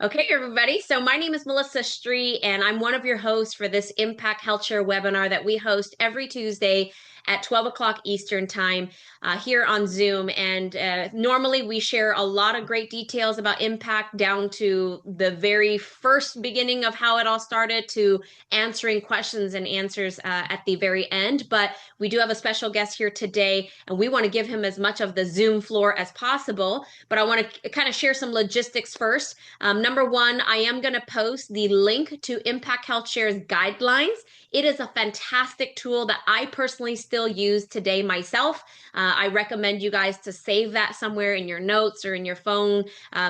Okay, everybody. So my name is Melissa Stree, and I'm one of your hosts for this Impact Health Share webinar that we host every Tuesday at 12 o'clock Eastern Time here on Zoom. And normally we share a lot of great details about Impact down to the very first beginning of how it all started to answering questions and answers at the very end. But we do have a special guest here today, and we want to give him as much of the Zoom floor as possible. But I want to kind of share some logistics first. Number one, I am going to post the link to Impact Health Share's guidelines. It is a fantastic tool that I personally still use today myself. I recommend you guys to save that somewhere in your notes or in your phone,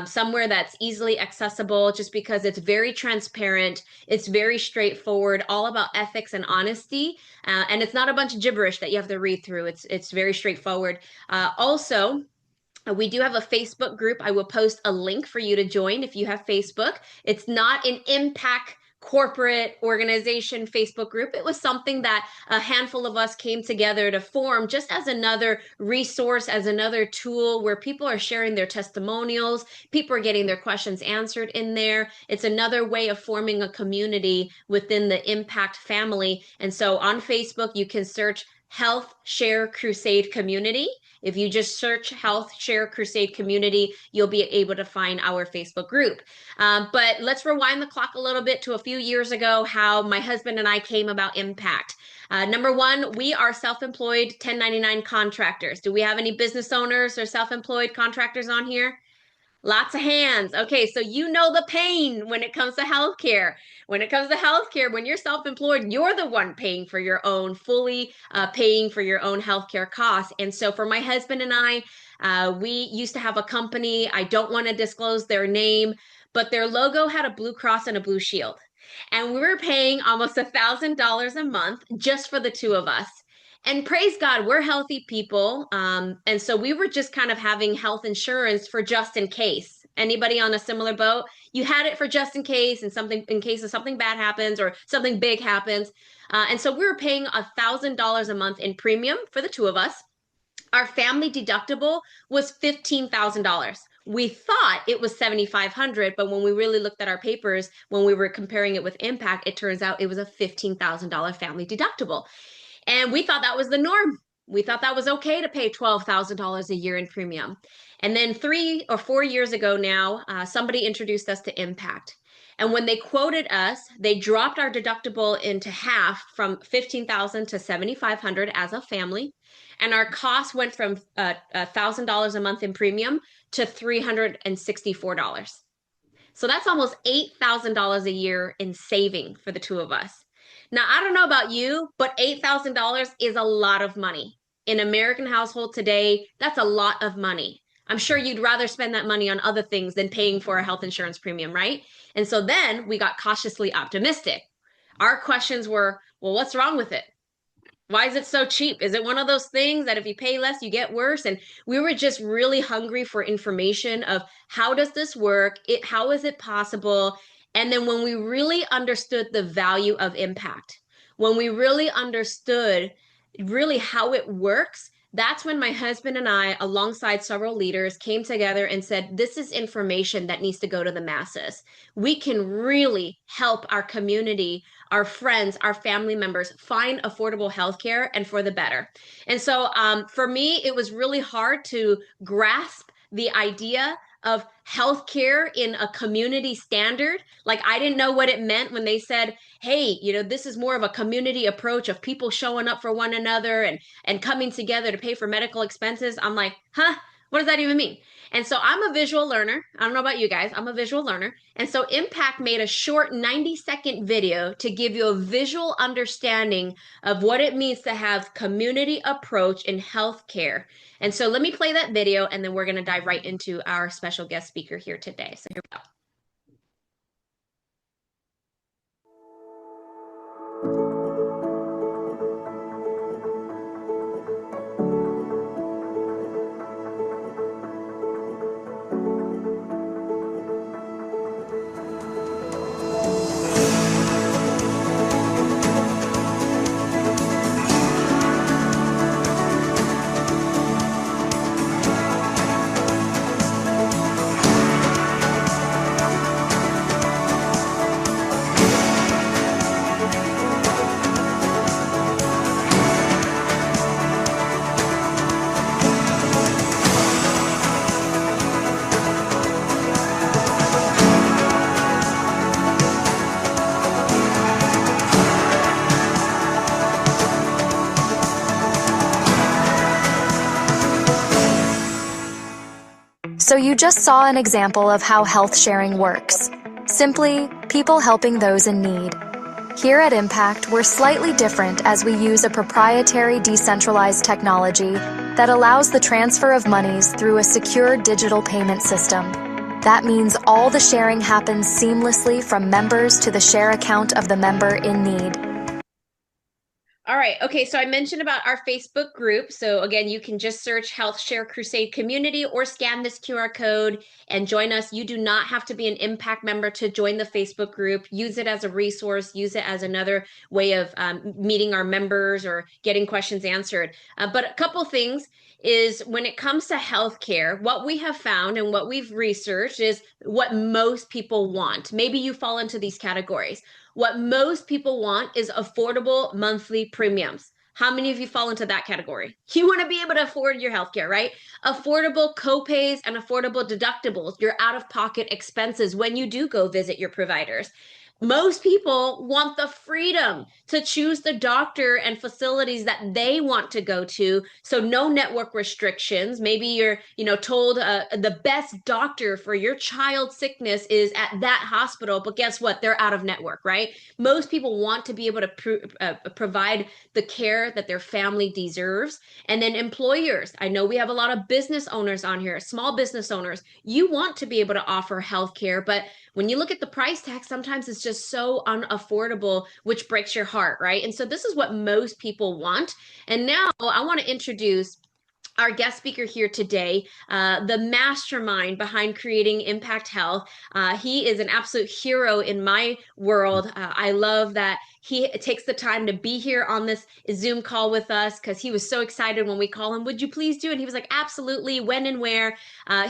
somewhere that's easily accessible, just because it's very transparent. It's very straightforward, all about ethics and honesty. And it's not a bunch of gibberish that you have to read through. It's very straightforward. Also, we do have a Facebook group. I will post a link for you to join if you have Facebook. It's not an Impact corporate organization Facebook group. It was something that a handful of us came together to form just as another resource, as another tool where people are sharing their testimonials, people are getting their questions answered in there. It's another way of forming a community within the Impact family. And so on Facebook, you can search Health Share Crusade Community. If you just search Health Share Crusade Community, you'll be able to find our Facebook group. But let's rewind the clock a little bit to a few years ago, how my husband and I came about Impact. Number one, we are self-employed 1099 contractors. Do we have any business owners or self-employed contractors on here? Lots of hands. Okay, so you know the pain when it comes to healthcare. When it comes to healthcare, when you're self-employed, you're the one paying for your own, fully paying for your own healthcare costs. And so for my husband and I, we used to have a company. I don't want to disclose their name, but their logo had a blue cross and a blue shield. And we were paying almost $1,000 a month just for the two of us. And praise God, we're healthy people. And so we were just kind of having health insurance for just in case. Anybody on a similar boat? You had it for just in case, and something in case of something bad happens or something big happens. And so we were paying $1,000 a month in premium for the two of us. Our family deductible was $15,000. We thought it was $7,500, but when we really looked at our papers, when we were comparing it with Impact, it turns out it was a $15,000 family deductible. And we thought that was the norm. We thought that was okay to pay $12,000 a year in premium. And then 3 or 4 years ago now, somebody introduced us to Impact. And when they quoted us, they dropped our deductible into half from $15,000 to $7,500 as a family. And our cost went from $1,000 a month in premium to $364. So that's almost $8,000 a year in saving for the two of us. Now, I don't know about you, but $8,000 is a lot of money. In American household today, that's a lot of money. I'm sure you'd rather spend that money on other things than paying for a health insurance premium, right? And so then we got cautiously optimistic. Our questions were, well, what's wrong with it? Why is it so cheap? Is it one of those things that if you pay less, you get worse? And we were just really hungry for information of how does this work? How is it possible? And then when we really understood the value of Impact, when we really understood really how it works, that's when my husband and I, alongside several leaders, came together and said, this is information that needs to go to the masses. We can really help our community, our friends, our family members find affordable healthcare and for the better. And so for me, it was really hard to grasp the idea of healthcare in a community standard. Like I didn't know what it meant when they said, hey, this is more of a community approach of people showing up for one another and coming together to pay for medical expenses. I'm like, huh? What does that even mean? And so I'm a visual learner. I don't know about you guys. I'm a visual learner. And so Impact made a short 90-second video to give you a visual understanding of what it means to have community approach in healthcare. And so let me play that video, and then we're going to dive right into our special guest speaker here today. So here we go. So you just saw an example of how health sharing works. Simply, people helping those in need. Here at Impact, we're slightly different as we use a proprietary decentralized technology that allows the transfer of monies through a secure digital payment system. That means all the sharing happens seamlessly from members to the share account of the member in need. All right. Okay. So I mentioned about our Facebook group. So again, you can just search Health Share Crusade Community or scan this QR code and join us. You do not have to be an Impact member to join the Facebook group. Use it as a resource, use it as another way of meeting our members or getting questions answered. But a couple things is when it comes to healthcare, what we have found and what we've researched is what most people want. Maybe you fall into these categories. What most people want is affordable monthly premiums. How many of you fall into that category? You want to be able to afford your healthcare, right? Affordable copays and affordable deductibles, your out of pocket expenses when you do go visit your providers. Most people want the freedom to choose the doctor and facilities that they want to go to. So no network restrictions. Maybe you're, told the best doctor for your child's sickness is at that hospital, but guess what? They're out of network, right? Most people want to be able to provide the care that their family deserves. And then employers, I know we have a lot of business owners on here, small business owners. You want to be able to offer health care, but when you look at the price tag, sometimes it's just so unaffordable, which breaks your heart, right? And so this is what most people want. And now I want to introduce our guest speaker here today, the mastermind behind creating Impact Health. He is an absolute hero in my world. I love that he takes the time to be here on this Zoom call with us because he was so excited when we call him. Would you please do it? And he was like, absolutely. When and where?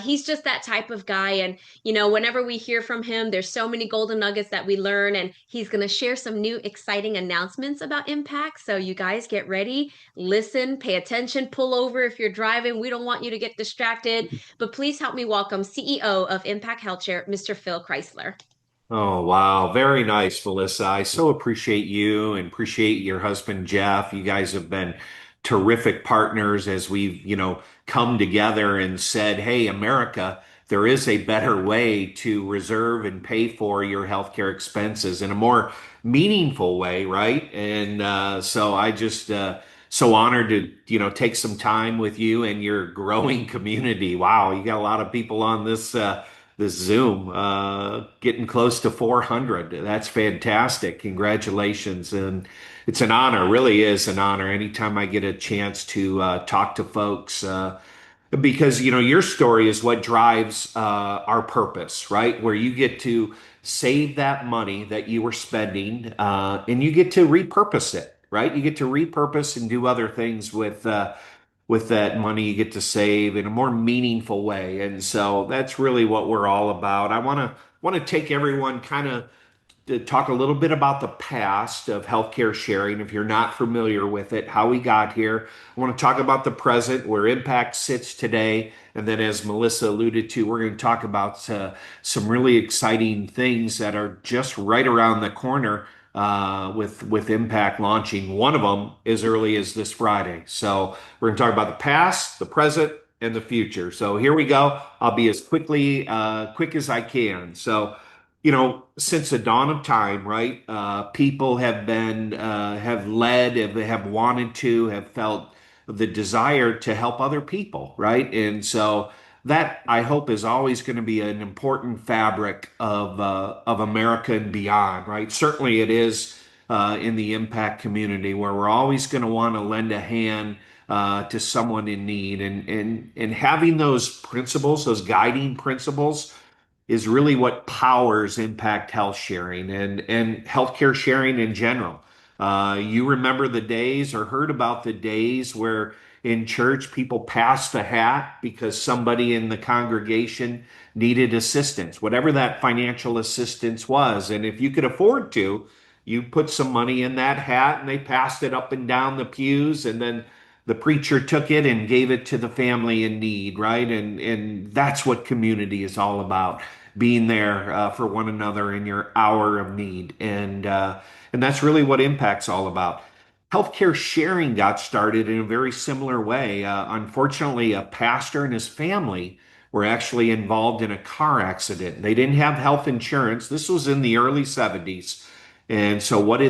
He's just that type of guy. And, whenever we hear from him, there's so many golden nuggets that we learn. And he's going to share some new exciting announcements about Impact. So you guys get ready, listen, pay attention, pull over if you're driving. We don't want you to get distracted, but please help me welcome CEO of Impact Healthcare, Mr. Phil Chrysler. Oh, wow. Very nice, Melissa. I so appreciate you and appreciate your husband, Jeff. You guys have been terrific partners as we've, come together and said, hey, America, there is a better way to reserve and pay for your healthcare expenses in a more meaningful way, right? And so I just so honored to, take some time with you and your growing community. Wow, you got a lot of people on this Zoom, getting close to 400. That's fantastic. Congratulations. And it's an honor, really is an honor anytime I get a chance to talk to folks. Because, your story is what drives our purpose, right? Where you get to save that money that you were spending and you get to repurpose it, right? You get to repurpose and do other things with that money you get to save in a more meaningful way. And so that's really what we're all about. I want to take everyone kind of to talk a little bit about the past of healthcare sharing. If you're not familiar with it, how we got here. I want to talk about the present, where Impact sits today. And then, as Melissa alluded to, we're going to talk about some really exciting things that are just right around the corner with Impact launching. One of them as early as this Friday. So we're going to talk about the past, the present, and the future. So here we go. I'll be as quick as I can. So, since the dawn of time, right? People have led, have wanted to, have felt the desire to help other people, right? And so that I hope is always going to be an important fabric of America and beyond, right? Certainly it is in the impact community where we're always going to want to lend a hand to someone in need, and having those principles, those guiding principles is really what powers impact health sharing and healthcare sharing in general. You remember the days or heard about the days where in church people passed a hat because somebody in the congregation needed assistance, whatever that financial assistance was. And if you could afford to, you put some money in that hat and they passed it up and down the pews, and then the preacher took it and gave it to the family in need, right? And that's what community is all about, being there for one another in your hour of need. And that's really what Impact's all about. Healthcare sharing got started in a very similar way. Unfortunately, a pastor and his family were actually involved in a car accident. They didn't have health insurance. This was in the early 70s. And so what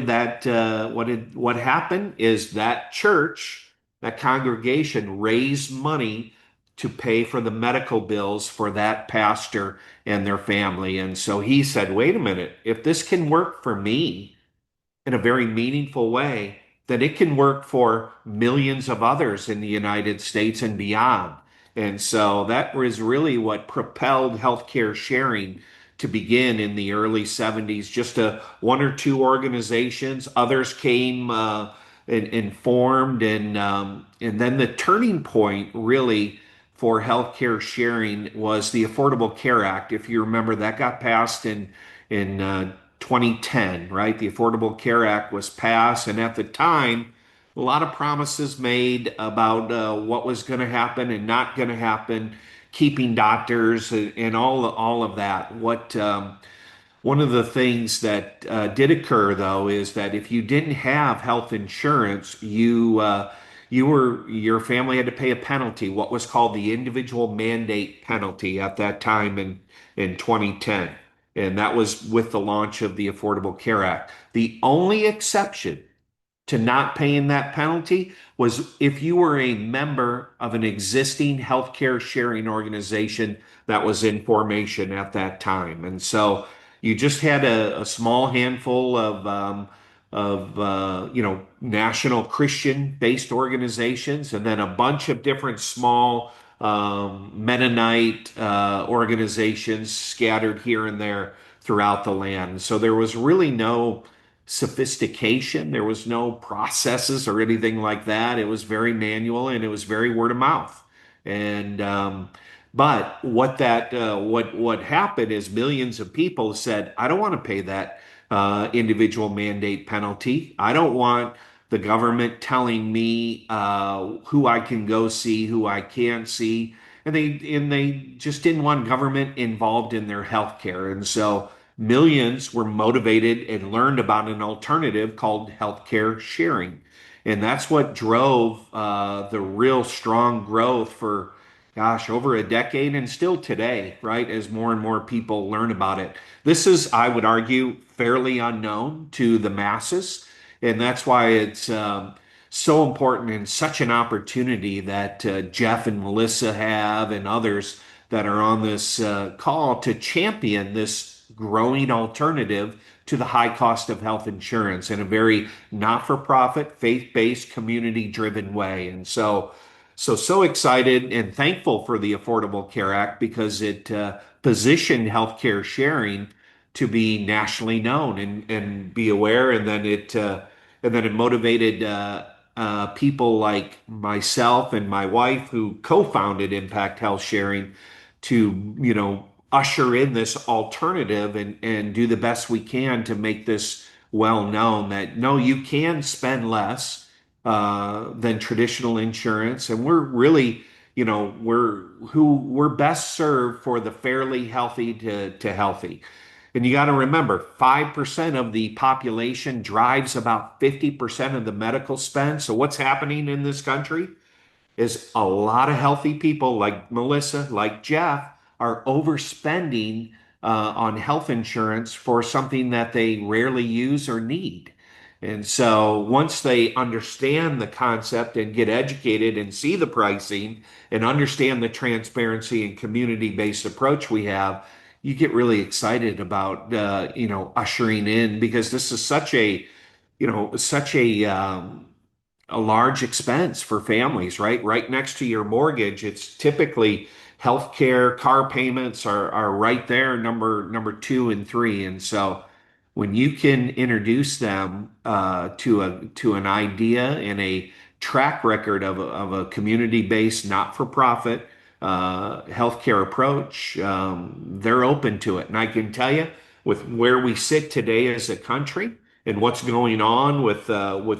happened is that church, that congregation raised money to pay for the medical bills for that pastor and their family. And so he said, wait a minute, if this can work for me in a very meaningful way, then it can work for millions of others in the United States and beyond. And so that was really what propelled healthcare sharing to begin in the early 70s. Just one or two organizations, others came and formed, and then the turning point really for healthcare sharing was the Affordable Care Act. If you remember, that got passed in 2010, right? The Affordable Care Act was passed, and at the time, a lot of promises made about what was going to happen and not going to happen, keeping doctors and all of that. What One of the things that did occur, though, is that if you didn't have health insurance, your family had to pay a penalty, what was called the individual mandate penalty at that time in 2010. And that was with the launch of the Affordable Care Act. The only exception to not paying that penalty was if you were a member of an existing healthcare sharing organization that was in formation at that time. And so you just had a small handful of national Christian based organizations, and then a bunch of different small Mennonite organizations scattered here and there throughout the land. So there was really no sophistication. There was no processes or anything like that. It was very manual and it was very word of mouth. And but what happened is millions of people said, I don't want to pay that individual mandate penalty. I don't want the government telling me who I can go see, who I can't see. And they just didn't want government involved in their health care. And so millions were motivated and learned about an alternative called healthcare sharing. And that's what drove the real strong growth for, gosh, over a decade and still today, right? As more and more people learn about it. This is, I would argue, fairly unknown to the masses. And that's why it's so important and such an opportunity that Jeff and Melissa have and others that are on this call to champion this growing alternative to the high cost of health insurance in a very not-for-profit, faith-based, community-driven way. And so excited and thankful for the Affordable Care Act because it positioned healthcare sharing to be nationally known and be aware, and then it motivated people like myself and my wife who co-founded Impact Health Sharing to usher in this alternative and do the best we can to make this well known that no, you can spend less than traditional insurance, and we're really we're best served for the fairly healthy to healthy. And you got to remember, 5% of the population drives about 50% of the medical spend. So what's happening in this country is a lot of healthy people like Melissa, like Jeff, are overspending on health insurance for something that they rarely use or need. And so once they understand the concept and get educated and see the pricing and understand the transparency and community-based approach we have, you get really excited about ushering in, because this is such a large expense for families, right? Right next to your mortgage, it's typically healthcare, car payments are right there, number two and three. And so when you can introduce them to an idea and a track record of a community-based, not-for-profit healthcare approach, they're open to it. And I can tell you, with where we sit today as a country and what's going on with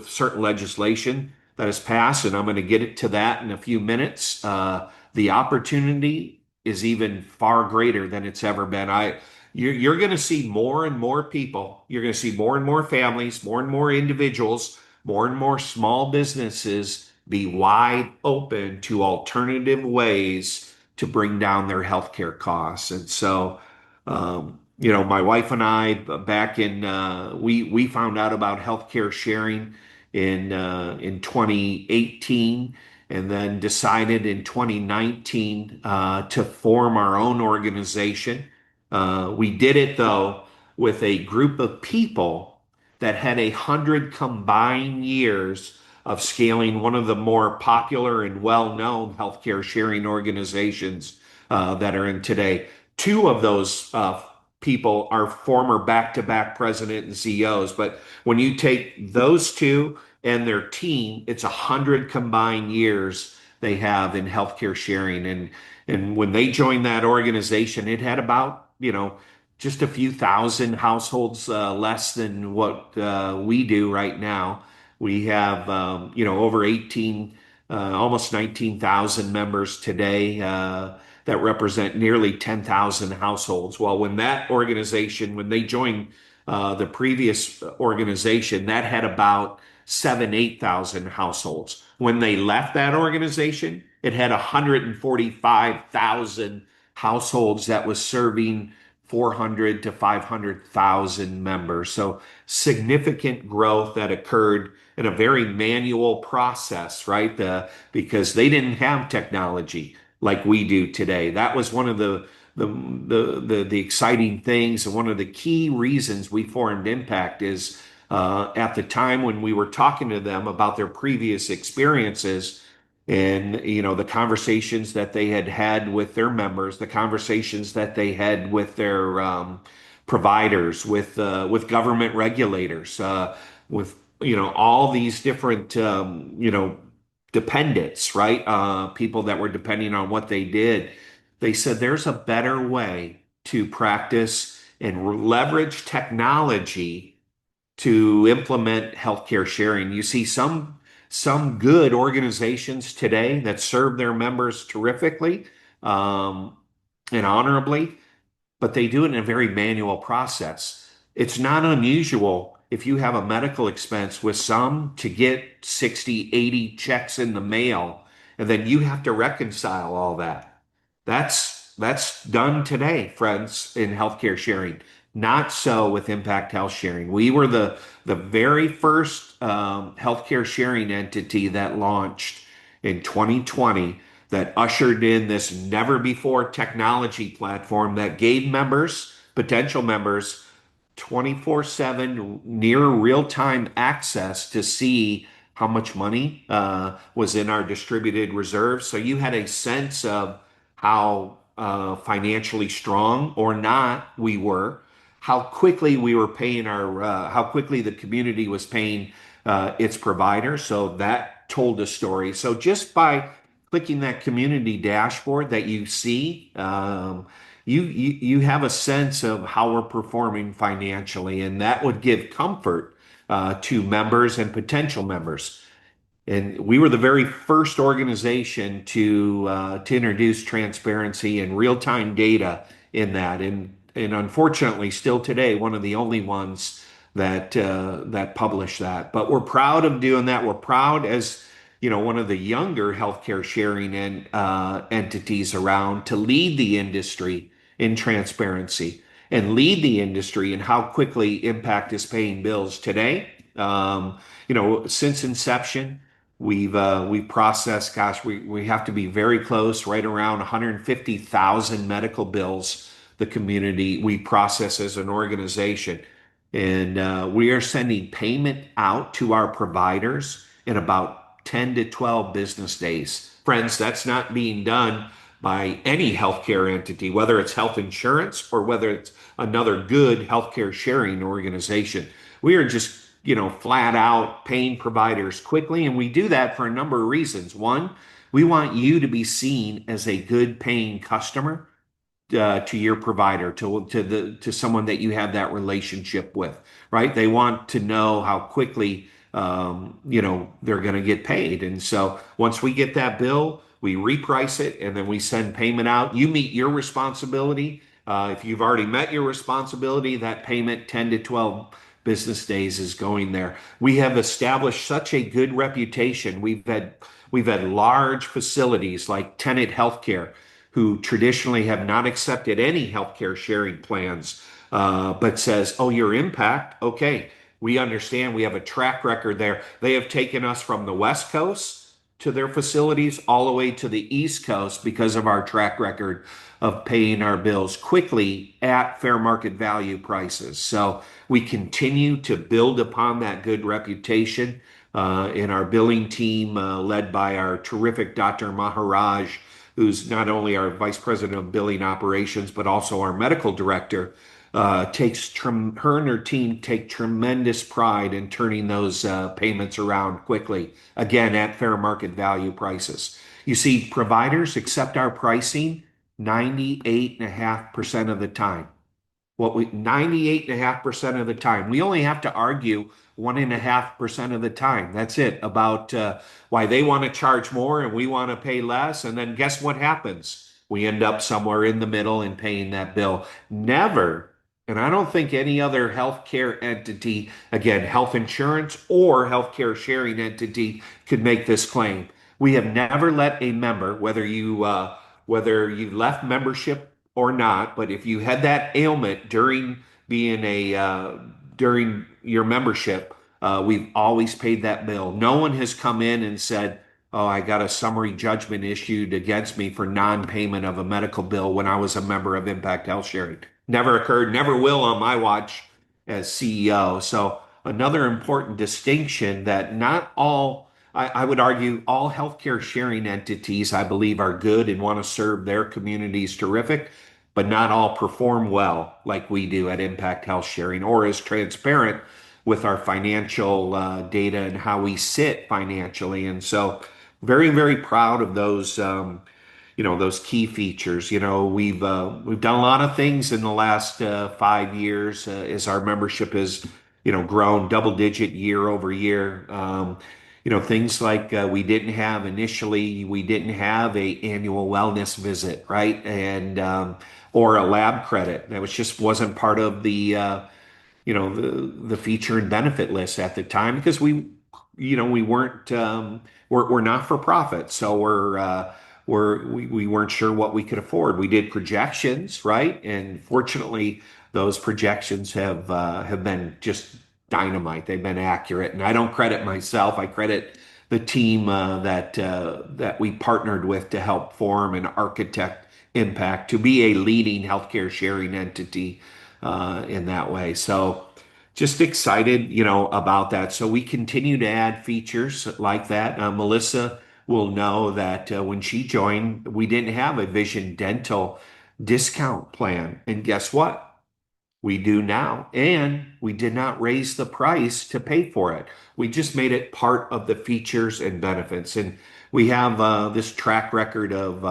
certain legislation that has passed, and I'm going to get it to that in a few minutes, the opportunity is even far greater than it's ever been. You're going to see more and more people. You're going to see more and more families, more and more individuals, more and more small businesses be wide open to alternative ways to bring down their healthcare costs. And so, you know, my wife and I back in we found out about healthcare sharing in 2018, and then decided in 2019 to form our own organization. We did it though with a group of people that had 100 combined years of scaling one of the more popular and well-known healthcare sharing organizations that are in today. Two of those people are former back-to-back president and CEOs, but when you take those two and their team, it's 100 combined years they have in healthcare sharing. And when they joined that organization, it had about, you know, just a few thousand households less than what we do right now. We have, you know, over 18, almost 19,000 members today that represent nearly 10,000 households. Well, when that organization, when they joined the previous organization, that had about 8,000 households. When they left that organization, it had 145,000 households that was serving 400 to 500,000 members. So significant growth that occurred in a very manual process, right? Because they didn't have technology like we do today. That was one of the exciting things, and one of the key reasons we formed Impact is at the time when we were talking to them about their previous experiences, and you know, the conversations that they had had with their members, the conversations that they had with their providers, with government regulators, with, you know, all these different you know, dependents, right? People that were depending on what they did. They said there's a better way to practice and leverage technology to implement healthcare sharing. You see some good organizations today that serve their members terrifically and honorably, but they do it in a very manual process. It's not unusual if you have a medical expense with some to get 60, 80 checks in the mail, and then you have to reconcile all that. That's done today, friends, in healthcare sharing. Not so with Impact Health Sharing. We were the very first healthcare sharing entity that launched in 2020 that ushered in this never before technology platform that gave members, potential members, 24/7 near real-time access to see how much money was in our distributed reserves. So you had a sense of how financially strong or not we were, how quickly we were paying how quickly the community was paying its provider. So that told a story. So just by clicking that community dashboard that you see, you have a sense of how we're performing financially, and that would give comfort to members and potential members. And we were the very first organization to introduce transparency and real-time data in that, and unfortunately, still today, one of the only ones that publish that. But we're proud of doing that. We're proud as, you know, one of the younger healthcare sharing and entities around to lead the industry in transparency and lead the industry in how quickly Impact is paying bills today. You know, since inception, we've processed, gosh, we have to be very close, right around 150,000 medical bills the community we process as an organization. And we are sending payment out to our providers in about 10 to 12 business days. Friends, that's not being done by any healthcare entity, whether it's health insurance or whether it's another good healthcare sharing organization. We are just, you know, flat out paying providers quickly. And we do that for a number of reasons. One, we want you to be seen as a good paying customer to your provider, to someone that you have that relationship with, right? They want to know how quickly you know, they're going to get paid. And so once we get that bill, we reprice it and then we send payment out. You meet your responsibility. If you've already met your responsibility, that payment 10 to 12 business days is going there. We have established such a good reputation. We've had large facilities like Tenet Healthcare who traditionally have not accepted any healthcare sharing plans, but says, oh, your impact, okay, we understand, we have a track record there. They have taken us from the West Coast to their facilities all the way to the East Coast because of our track record of paying our bills quickly at fair market value prices. So we continue to build upon that good reputation in our billing team, led by our terrific Dr. Maharaj, who's not only our Vice President of Billing Operations, but also our medical director. Her and her team take tremendous pride in turning those payments around quickly, again, at fair market value prices. You see, providers accept our pricing 98.5% of the time. 98.5% of the time. We only have to argue 1.5% of the time. That's it, about why they want to charge more and we want to pay less. And then guess what happens? We end up somewhere in the middle and paying that bill. Never, and I don't think any other healthcare entity, again, health insurance or healthcare sharing entity, could make this claim. We have never let a member, whether you left membership or not, but if you had that ailment during your membership, we've always paid that bill. No one has come in and said, "Oh, I got a summary judgment issued against me for non-payment of a medical bill when I was a member of Impact Health Sharing." Never occurred, never will on my watch as CEO. So another important distinction that not all, I would argue, all healthcare sharing entities, I believe, are good and want to serve their communities terrific, but not all perform well like we do at Impact Health Sharing, or as transparent with our financial data and how we sit financially. And so, very, very proud of those key features. We've done a lot of things in the last 5 years as our membership has grown double digit year over year. Things like we didn't have a annual wellness visit, right? And or a lab credit. That wasn't part of the feature and benefit list at the time, because we weren't, we're not for profit. So we weren't sure what we could afford. We did projections, right? And fortunately, those projections have been just dynamite. They've been accurate, and I don't credit myself. I credit the team that we partnered with to help form and architect Impact to be a leading healthcare sharing entity in that way. So just excited, about that. So we continue to add features like that. Melissa will know that when she joined, we didn't have a vision dental discount plan. And guess what? We do now. And we did not raise the price to pay for it. We just made it part of the features and benefits. And we have this track record of,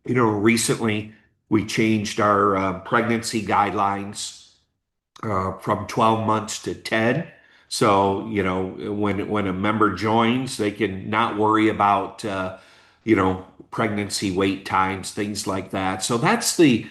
recently we changed our pregnancy guidelines from 12 months to 10. So, when a member joins, they can not worry about, pregnancy wait times, things like that. So that's the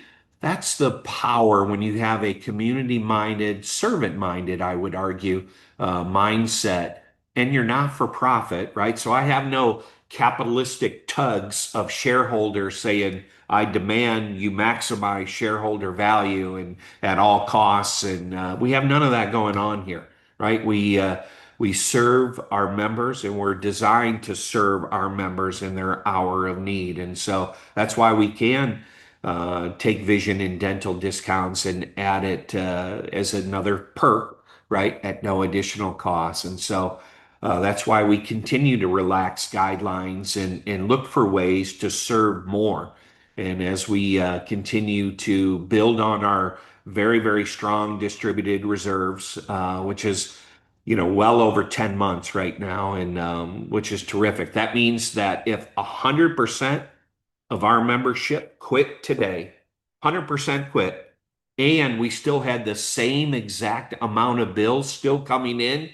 power when you have a community-minded, servant-minded, I would argue, mindset, and you're not for profit, right? So I have no capitalistic tugs of shareholders saying, I demand you maximize shareholder value and at all costs. And we have none of that going on here, right? We serve our members, and we're designed to serve our members in their hour of need. And so that's why we can take vision and dental discounts and add it as another perk, right, at no additional cost. And so that's why we continue to relax guidelines and look for ways to serve more. And as we continue to build on our very, very strong distributed reserves, which is well over 10 months right now, and which is terrific. That means that if 100% of our membership quit today, 100% quit, and we still had the same exact amount of bills still coming in,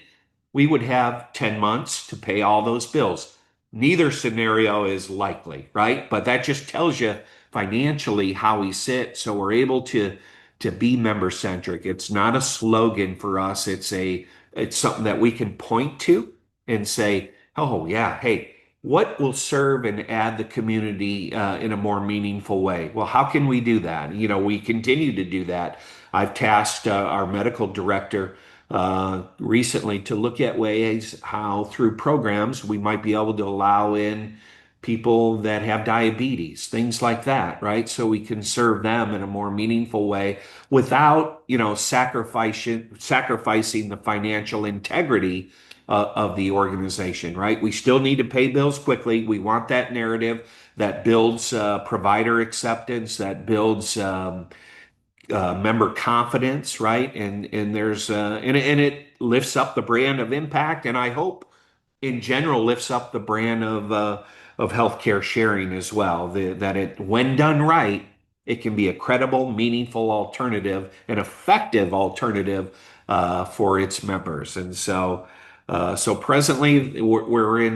we would have 10 months to pay all those bills. Neither scenario is likely, right? But that just tells you financially how we sit. So we're able to be member centric. It's not a slogan for us. It's something that we can point to and say, oh yeah, hey, what will serve and add the community in a more meaningful way? Well, how can we do that? We continue to do that. I've tasked our medical director recently to look at ways how through programs we might be able to allow in people that have diabetes, things like that, right? So we can serve them in a more meaningful way without, sacrificing the financial integrity of the organization, right? We still need to pay bills quickly. We want that narrative that builds provider acceptance, that builds member confidence, right? And it lifts up the brand of impact, and I hope in general lifts up the brand of healthcare sharing as well. That it, when done right, it can be a credible, meaningful alternative, an effective alternative for its members. And so presently we're in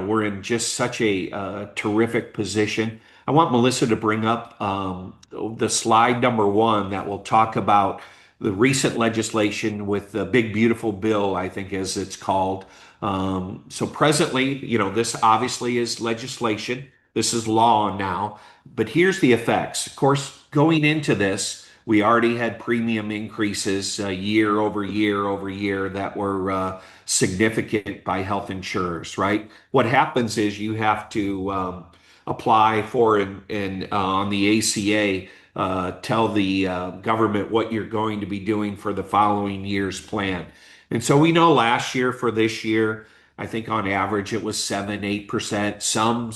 we're in just such a terrific position. I want Melissa to bring up the slide number one that will talk about the recent legislation with the big beautiful bill, I think as it's called. So presently, this obviously is legislation. This is law now, but here's the effects. Of course, going into this, we already had premium increases year over year over year that were significant by health insurers, right? What happens is you have to apply for and on the ACA, tell the government what you're going to be doing for the following year's plan. And so we know last year for this year, I think on average it was 7, 8%. Some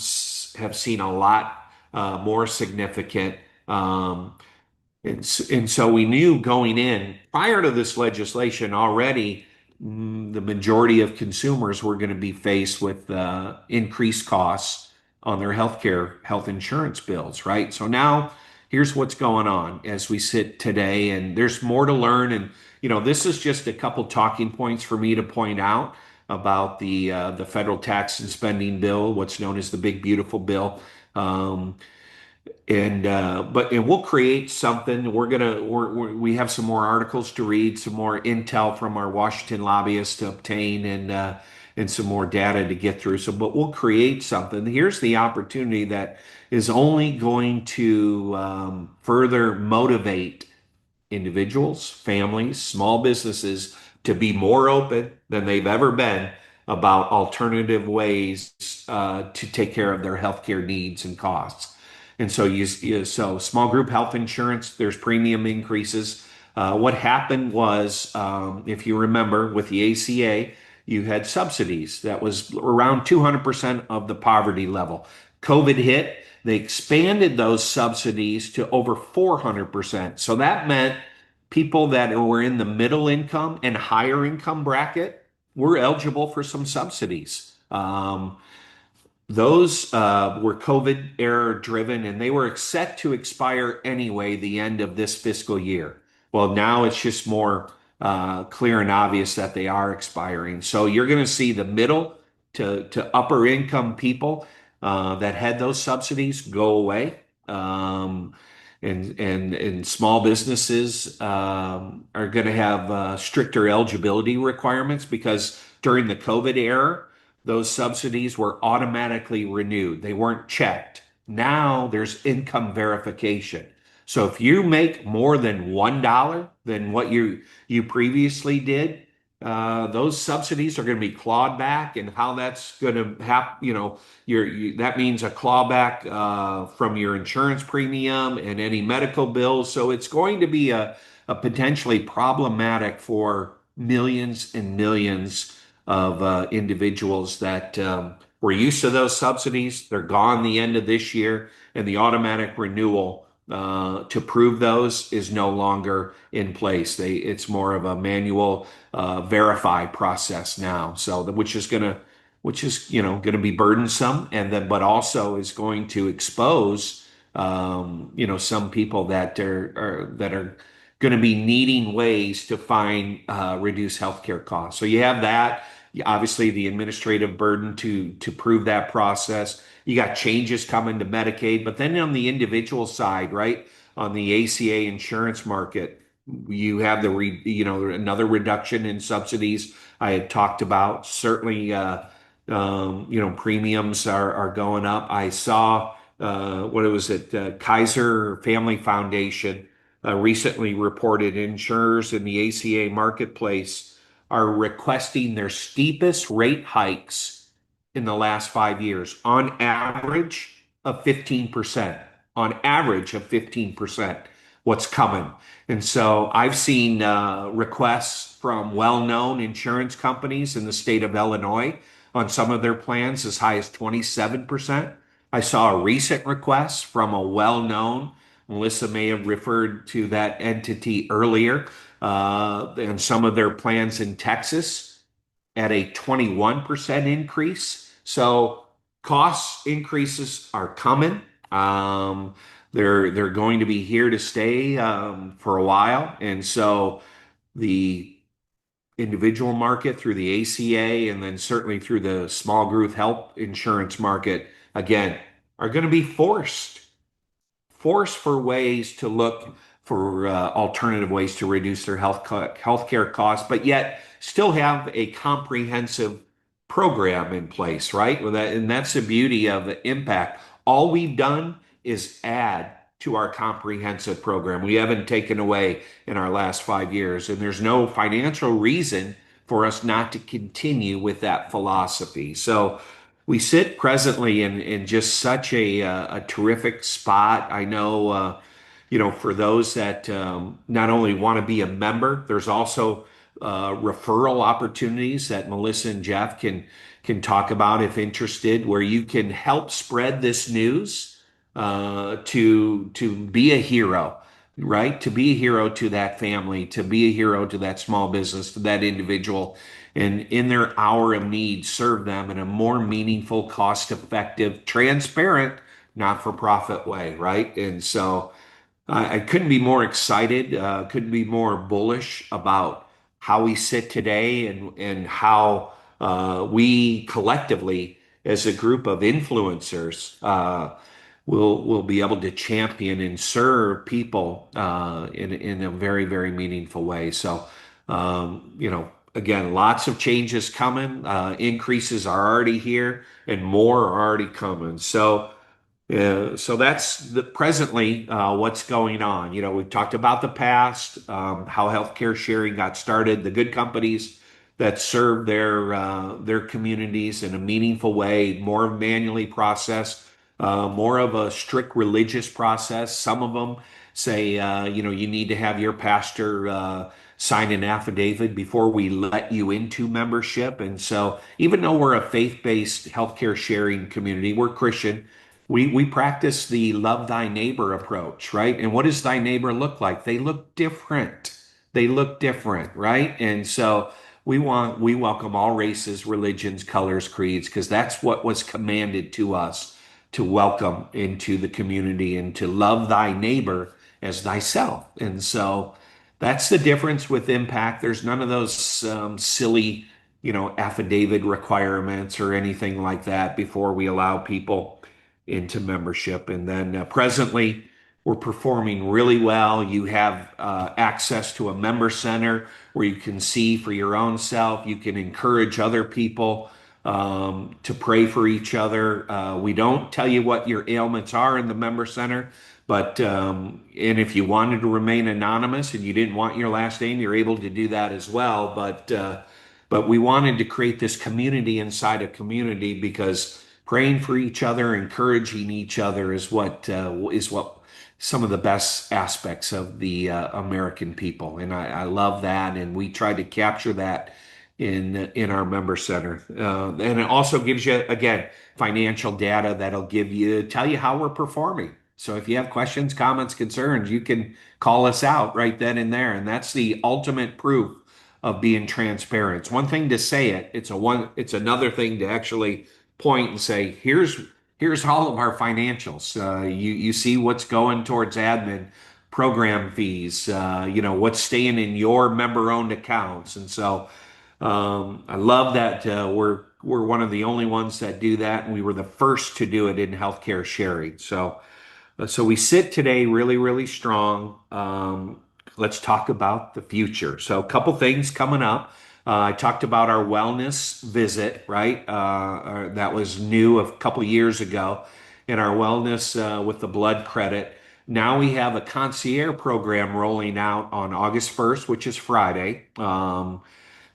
have seen a lot more significant. And so we knew going in prior to this legislation already, the majority of consumers were going to be faced with increased costs on their health insurance bills, right? So now here's what's going on as we sit today, and there's more to learn. And this is just a couple talking points for me to point out about the federal tax and spending bill, what's known as the Big Beautiful Bill. And we'll create something. We have some more articles to read, some more intel from our Washington lobbyists to obtain, and some more data to get through. But we'll create something. Here's the opportunity that is only going to further motivate individuals, families, small businesses to be more open than they've ever been about alternative ways to take care of their healthcare needs and costs. And so small group health insurance, there's premium increases. What happened was, if you remember, with the ACA, you had subsidies that was around 200% of the poverty level. COVID hit, they expanded those subsidies to over 400%. So that meant people that were in the middle income and higher income bracket were eligible for some subsidies. Those were COVID era driven, and they were set to expire anyway the end of this fiscal year. Well, now it's just more clear and obvious that they are expiring. So you're going to see the middle to upper income people that had those subsidies go away. And small businesses are going to have stricter eligibility requirements because during the COVID era, those subsidies were automatically renewed. They weren't checked. Now there's income verification. So if you make more than $1 than what you previously did, those subsidies are going to be clawed back, and how that's going to happen, that means a clawback from your insurance premium and any medical bills. So it's going to be a potentially problematic for millions and millions of individuals that were used to those subsidies. They're gone the end of this year, and the automatic renewal to prove those is no longer in place. It's more of a manual verify process now. So which is going to be burdensome, and then but also is going to expose some people that are going to be needing ways to find reduce healthcare costs. So you have that. Obviously, the administrative burden to prove that process. You got changes coming to Medicaid, but then on the individual side, right, on the ACA insurance market, you have another reduction in subsidies I had talked about. Certainly, Premiums are going up. I saw what it was at Kaiser Family Foundation recently reported insurers in the ACA marketplace are requesting their steepest rate hikes in the last 5 years, on average of 15%. On average of 15%, what's coming. And so I've seen requests from well-known insurance companies in the state of Illinois on some of their plans as high as 27%. I saw a recent request from a well-known, Melissa may have referred to that entity earlier, and some of their plans in Texas at a 21% increase. So cost increases are coming. They're going to be here to stay for a while, and so the individual market through the ACA and then certainly through the small group health insurance market again are going to be forced for ways to look for alternative ways to reduce their healthcare costs, but yet still have a comprehensive program in place, right? And that's the beauty of the impact. All we've done is add to our comprehensive program. We haven't taken away in our last 5 years, and there's no financial reason for us not to continue with that philosophy. So we sit presently in just such a terrific spot. I know, for those that not only want to be a member, there's also referral opportunities that Melissa and Jeff can talk about if interested, where you can help spread this news to be a hero, right? To be a hero to that family, to be a hero to that small business, to that individual, and in their hour of need, serve them in a more meaningful, cost-effective, transparent, not-for-profit way, right? And so I couldn't be more excited, couldn't be more bullish about how we sit today and how we collectively, as a group of influencers, will be able to champion and serve people in a very, very meaningful way. So, again, lots of changes coming. Increases are already here, and more are already coming. So that's presently what's going on. We've talked about the past, how healthcare sharing got started, the good companies that serve their communities in a meaningful way, more manually processed, more of a strict religious process. Some of them say, you need to have your pastor sign an affidavit before we let you into membership. And so, even though we're a faith-based healthcare sharing community, we're Christian. We practice the love thy neighbor approach, right? And what does thy neighbor look like? They look different. They look different, right? And so we welcome all races, religions, colors, creeds, because that's what was commanded to us to welcome into the community and to love thy neighbor as thyself. And so that's the difference with Impact. There's none of those silly, affidavit requirements or anything like that before we allow people into membership. And then presently, we're performing really well. You have access to a member center where you can see for your own self. You can encourage other people to pray for each other. We don't tell you what your ailments are in the member center, but and if you wanted to remain anonymous and you didn't want your last name, you're able to do that as well. But we wanted to create this community inside a community because praying for each other, encouraging each other is what some of the best aspects of the American people, and I love that, and we try to capture that in our member center, and it also gives you again financial data that'll tell you how we're performing. So if you have questions, comments, concerns, you can call us out right then and there, and that's the ultimate proof of being transparent. It's one thing to say it; it's another thing to actually point and say, here's all of our financials. You see what's going towards admin, program fees, what's staying in your member-owned accounts. And so I love that we're one of the only ones that do that, and we were the first to do it in healthcare sharing. So we sit today really, really strong. Let's talk about the future. So a couple things coming up. I talked about our wellness visit, right? That was new a couple years ago, and our wellness with the blood credit. Now we have a concierge program rolling out on August 1st, which is Friday.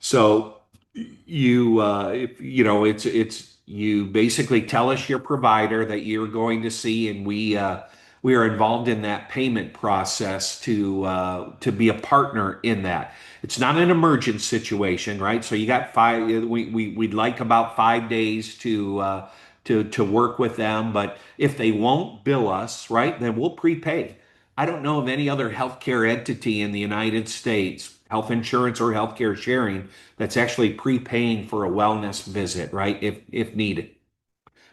So if, it's you basically tell us your provider that you're going to see, and we are involved in that payment process to be a partner in that. It's not an emergent situation, right? So you got five. We'd like about 5 days to work with them, but if they won't bill us, right, then we'll prepay. I don't know of any other healthcare entity in the United States, health insurance or healthcare sharing, that's actually prepaying for a wellness visit, right? If needed.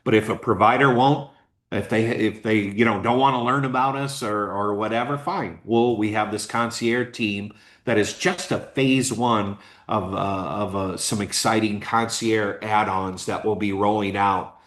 But if a provider won't, if they don't want to learn about us or whatever, fine. We have this concierge team that is just a phase one of some exciting concierge add-ons that will be rolling out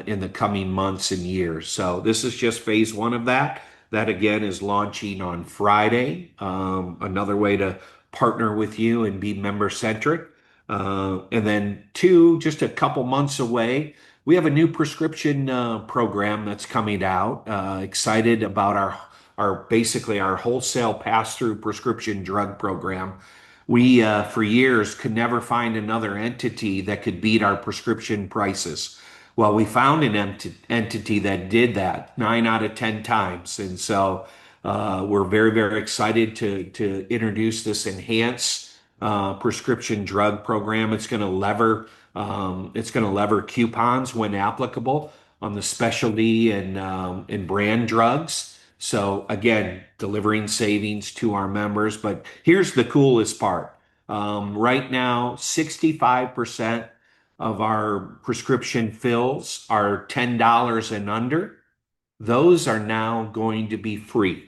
in the coming months and years. So this is just phase one of that. That again is launching on Friday. Another way to partner with you and be member centric. And then two, just a couple months away, we have a new prescription program that's coming out. Excited about our basically our wholesale pass-through prescription drug program. We for years could never find another entity that could beat our prescription prices. Well, we found an entity that did that 9 out of 10 times, and so we're very excited to introduce this enhanced prescription drug program. It's going to lever coupons when applicable on the specialty and brand drugs. So again, delivering savings to our members. But here's the coolest part. Right now, 65% of our prescription fills are $10 and under. Those are now going to be free.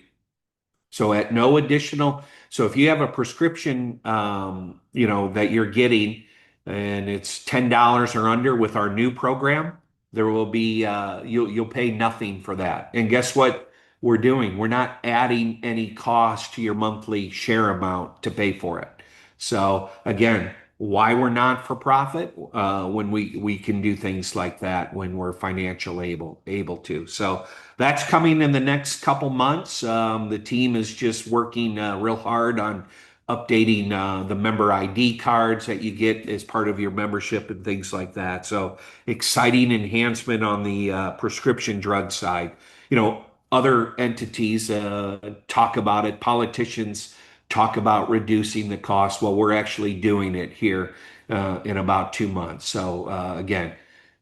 So at no additional, so if you have a prescription, that you're getting and it's $10 or under with our new program, there will be, you'll pay nothing for that. And guess what we're doing? We're not adding any cost to your monthly share amount to pay for it. So again, why we're not for profit when we can do things like that when we're financially able to. So that's coming in the next couple months. The team is just working real hard on updating the member ID cards that you get as part of your membership and things like that. So exciting enhancement on the prescription drug side. Other entities talk about it. Politicians talk about reducing the cost. Well, we're actually doing it here in about 2 months. So again,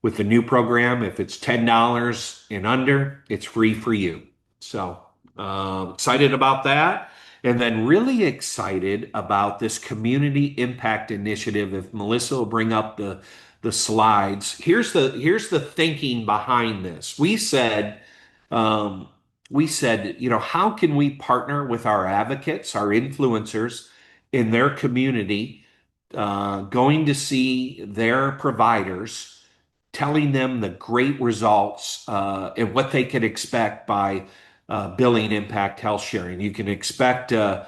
with the new program, if it's $10 and under, it's free for you. So excited about that. And then really excited about this community impact initiative. If Melissa will bring up the slides, here's the thinking behind this. Um, we said, how can we partner with our advocates, our influencers in their community, going to see their providers, telling them the great results and what they can expect by billing impact health sharing. You can expect that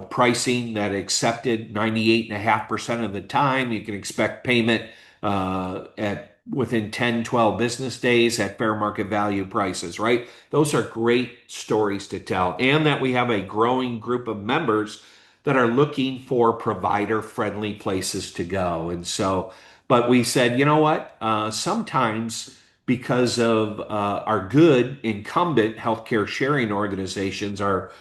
pricing that accepted 98.5% of the time. You can expect payment at within 10, 12 business days at fair market value prices, right? Those are great stories to tell. And that we have a growing group of members that are looking for provider friendly places to go. And so, but we said, you know what? Sometimes because of our good incumbent healthcare sharing organizations are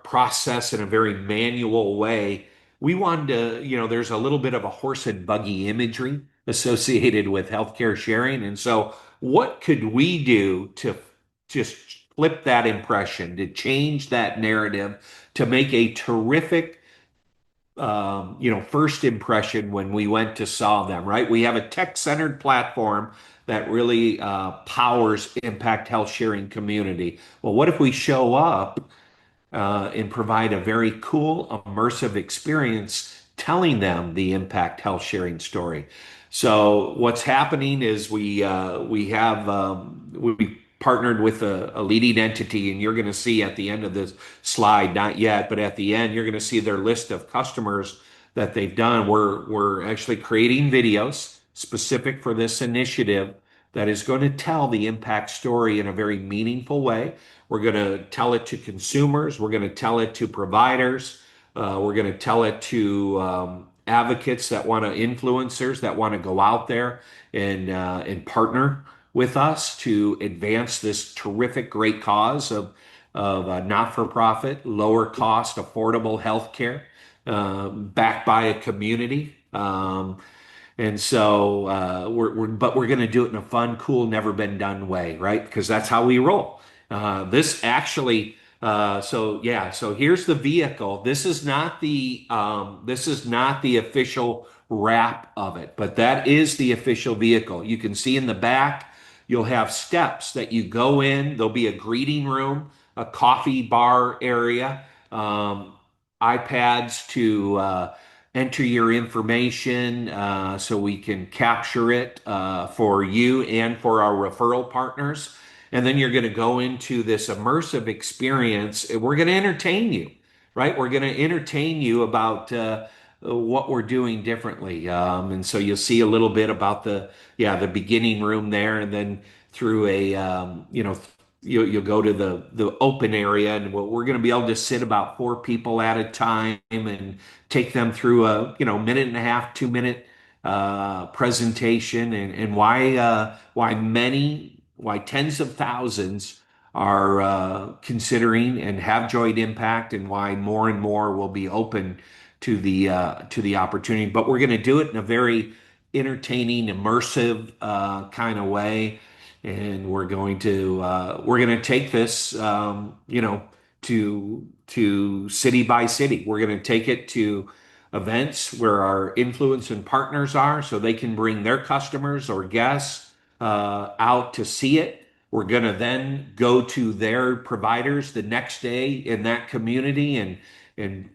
processed in a very manual way, we wanted to, there's a little bit of a horse and buggy imagery associated with healthcare sharing. And so, what could we do to just flip that impression, to change that narrative, to make a terrific, first impression when we went to solve them, right? We have a tech-centered platform that really powers impact health sharing community. Well, what if we show up and provide a very cool, immersive experience telling them the impact health sharing story? So what's happening is we partnered with a leading entity, and you're going to see at the end of this slide, not yet, but at the end, you're going to see their list of customers that they've done. We're actually creating videos specific for this initiative that is going to tell the impact story in a very meaningful way. We're going to tell it to consumers. We're going to tell it to providers. We're going to tell it to advocates that want to, influencers that want to go out there and partner with us to advance this terrific, great cause of not-for-profit, lower cost, affordable health care, backed by a community. And so but we're going to do it in a fun, cool, never been done way, right? Because that's how we roll. This actually, so yeah, so here's the vehicle. This is not the official wrap of it, but that is the official vehicle. You can see in the back, you'll have steps that you go in. There'll be a greeting room, a coffee bar area, iPads to enter your information so we can capture it for you and for our referral partners. And then you're going to go into this immersive experience. We're going to entertain you, right? We're going to entertain you about what we're doing differently. And so you'll see a little bit about the beginning room there, and then through you'll go to the open area, and we're going to be able to sit about 4 people at a time and take them through a minute and a half, 2 minute presentation, and why tens of thousands are considering and have joined impact, and why more and more will be open to the opportunity. But we're going to do it in a very entertaining, immersive kind of way, and we're going to take this to city by city. We're going to take it to events where our influence and partners are, so they can bring their customers or guests out to see it. We're going to then go to their providers the next day in that community and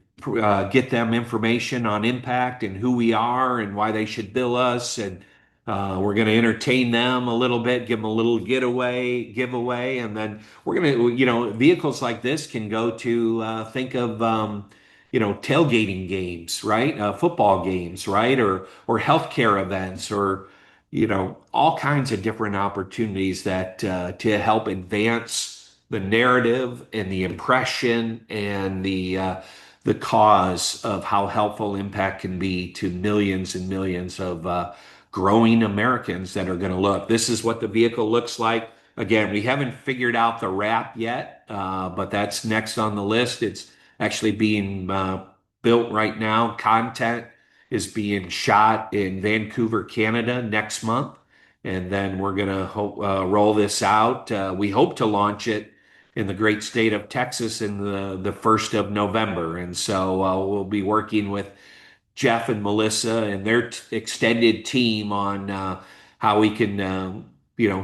get them information on impact and who we are and why they should bill us. And we're going to entertain them a little bit, give them a little giveaway, and then we're going to, vehicles like this can go to think of, tailgating games, right? Football games, right? Or healthcare events, or all kinds of different opportunities that to help advance the narrative and the impression and the cause of how helpful impact can be to millions and millions of growing Americans that are going to look. This is what the vehicle looks like. Again, we haven't figured out the wrap yet, but that's next on the list. It's actually being built right now. Content is being shot in Vancouver, Canada next month. And then we're going to roll this out. We hope to launch it in the great state of Texas in the 1st of November. And so we'll be working with Jeff and Melissa and their extended team on how we can,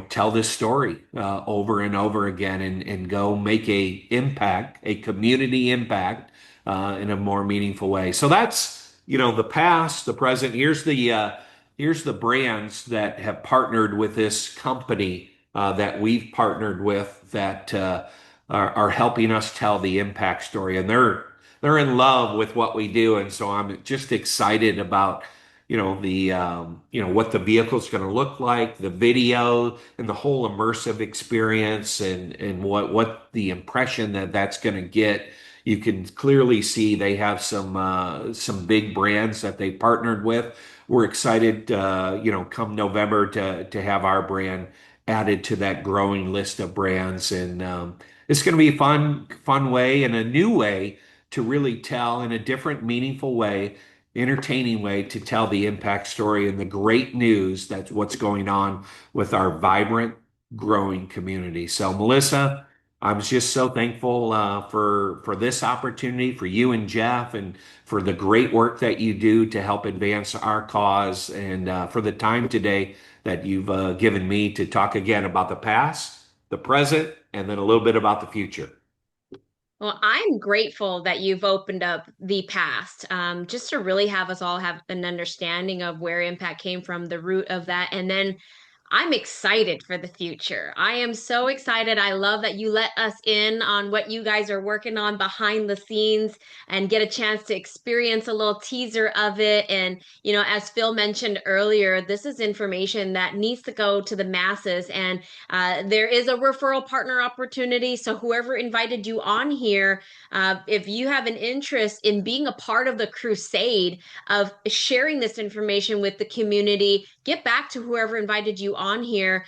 tell this story over and over again, and go make a community impact in a more meaningful way. So that's, the past, the present. Here's the brands that have partnered with this company that we've partnered with that are helping us tell the impact story, and they're in love with what we do. And so I'm just excited about, what the vehicle's going to look like, the video, and the whole immersive experience, and what the impression that's going to get. You can clearly see they have some big brands that they partnered with. We're excited, come November to have our brand added to that growing list of brands, and it's going to be a fun way and a new way to really tell, in a different, meaningful way, entertaining way, to tell the impact story and the great news that's what's going on with our vibrant, growing community. So, Melissa, I'm just so thankful for this opportunity, for you and Jeff, and for the great work that you do to help advance our cause, and for the time today that you've given me to talk again about the past, the present, and then a little bit about the future. Well, I'm grateful that you've opened up the past, just to really have us all have an understanding of where impact came from, the root of that. And then I'm excited for the future. I am so excited. I love that you let us in on what you guys are working on behind the scenes and get a chance to experience a little teaser of it. And, as Phil mentioned earlier, this is information that needs to go to the masses. And there is a referral partner opportunity. So, whoever invited you on here, if you have an interest in being a part of the crusade of sharing this information with the community, get back to whoever invited you on here.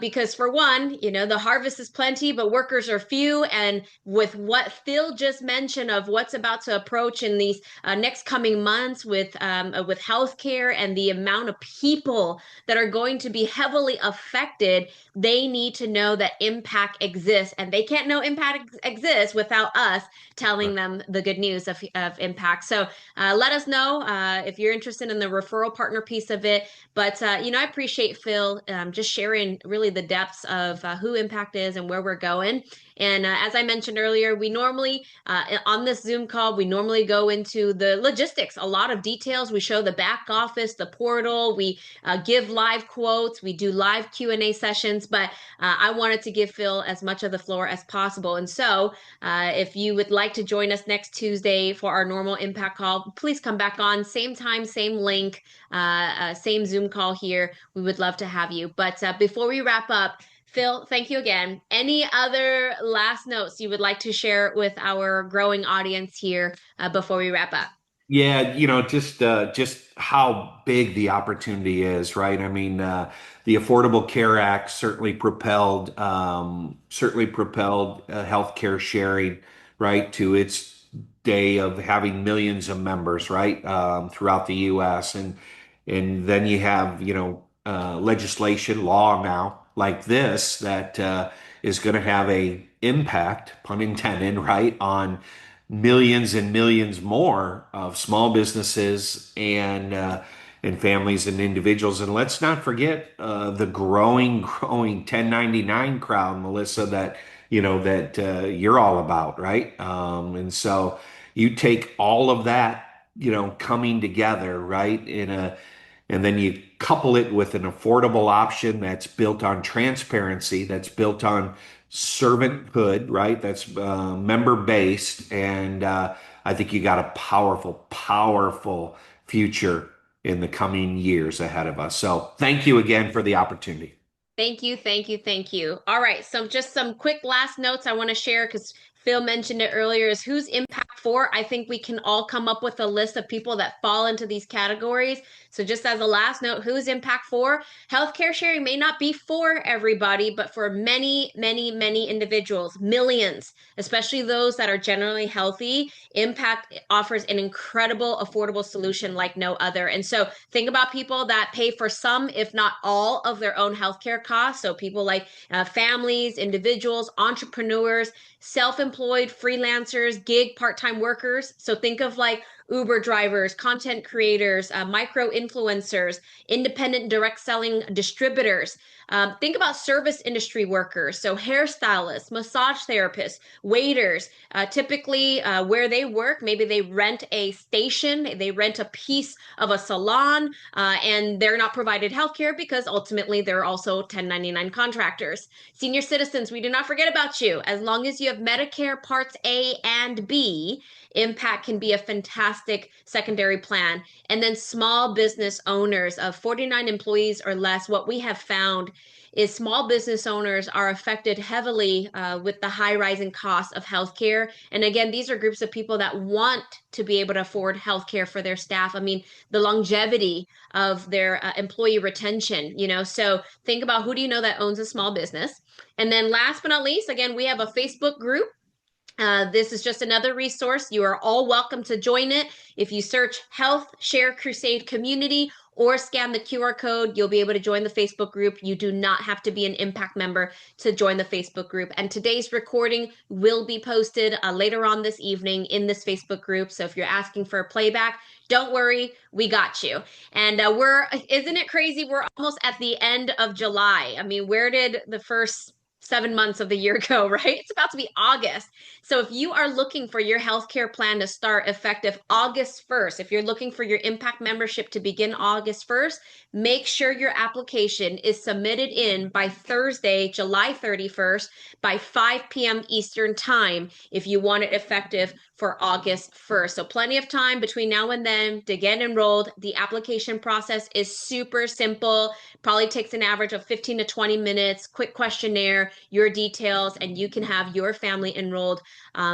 Because for one, the harvest is plenty, but workers are few. And with what Phil just mentioned of what's about to approach in these next coming months with healthcare and the amount of people that are going to be heavily affected, they need to know that impact exists, and they can't know impact exists without us telling them the good news of impact. So let us know if you're interested in the referral partner piece of it. But I appreciate Phil just sharing really the depths of who Impact is and where we're going. And as I mentioned earlier, we normally on this Zoom call, we normally go into the logistics, a lot of details. We show the back office, the portal. We give live quotes. We do live Q&A sessions. But I wanted to give Phil as much of the floor as possible. And so if you would like to join us next Tuesday for our normal Impact call, please come back on. Same time, same link, same Zoom call here. We would love to have you. But before we wrap up, Phil, thank you again. Any other last notes you would like to share with our growing audience here before we wrap up? Yeah, just how big the opportunity is, right? I mean, the Affordable Care Act certainly propelled healthcare sharing, right, to its day of having millions of members, right, throughout the U.S. And then you have, legislation, law now like this that is going to have a impact, pun intended, right, on millions and millions more of small businesses and families and individuals. And let's not forget the growing 1099 crowd, Melissa, that you're all about, right? And so you take all of that, coming together, right, and then you couple it with an affordable option that's built on transparency, that's built on servanthood, right? That's member based. And I think you got a powerful, powerful future in the coming years ahead of us. So thank you again for the opportunity. Thank you, thank you, thank you. All right, so just some quick last notes I want to share because Phil mentioned it earlier is who's impact for. I think we can all come up with a list of people that fall into these categories. So just as a last note, who's impact for? Healthcare sharing may not be for everybody, but for many, many, many individuals, millions, especially those that are generally healthy, impact offers an incredible affordable solution like no other. And so think about people that pay for some, if not all, of their own healthcare costs. So people like families, individuals, entrepreneurs, self-employed, freelancers, gig, part-time workers. So think of like Uber drivers, content creators, micro influencers, independent direct selling distributors. Think about service industry workers, so hairstylists, massage therapists, waiters. Typically, where they work, maybe they rent a station, they rent a piece of a salon, and they're not provided healthcare because ultimately they're also 1099 contractors. Senior citizens, we do not forget about you. As long as you have Medicare Parts A and B, Impact can be a fantastic secondary plan. And then small business owners of 49 employees or less, what we have found is small business owners are affected heavily with the high rising cost of healthcare. And again, these are groups of people that want to be able to afford healthcare for their staff. I mean, the longevity of their employee retention, so think about who do you know that owns a small business. And then last but not least, again, we have a Facebook group. This is just another resource. You are all welcome to join it. If you search Health Share Crusade Community or scan the QR code, you'll be able to join the Facebook group. You do not have to be an Impact member to join the Facebook group. And today's recording will be posted later on this evening in this Facebook group. So if you're asking for a playback, don't worry, we got you. And isn't it crazy? We're almost at the end of July. I mean, where did the first 7 months of the year go, right? It's about to be August. So if you are looking for your healthcare plan to start effective August 1st, if you're looking for your impact membership to begin August 1st, make sure your application is submitted in by Thursday, July 31st by 5 p.m. Eastern time if you want it effective for August 1st. So plenty of time between now and then to get enrolled. The application process is super simple. Probably takes an average of 15 to 20 minutes, quick questionnaire, your details, and you can have your family enrolled.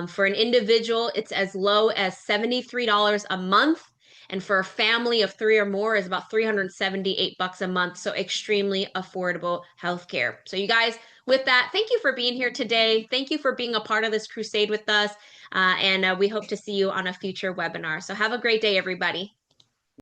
For an individual, it's as low as $73 a month. And for a family of three or more is about $378 a month. So extremely affordable healthcare. So you guys, with that, thank you for being here today. Thank you for being a part of this crusade with us. And we hope to see you on a future webinar. So have a great day, everybody.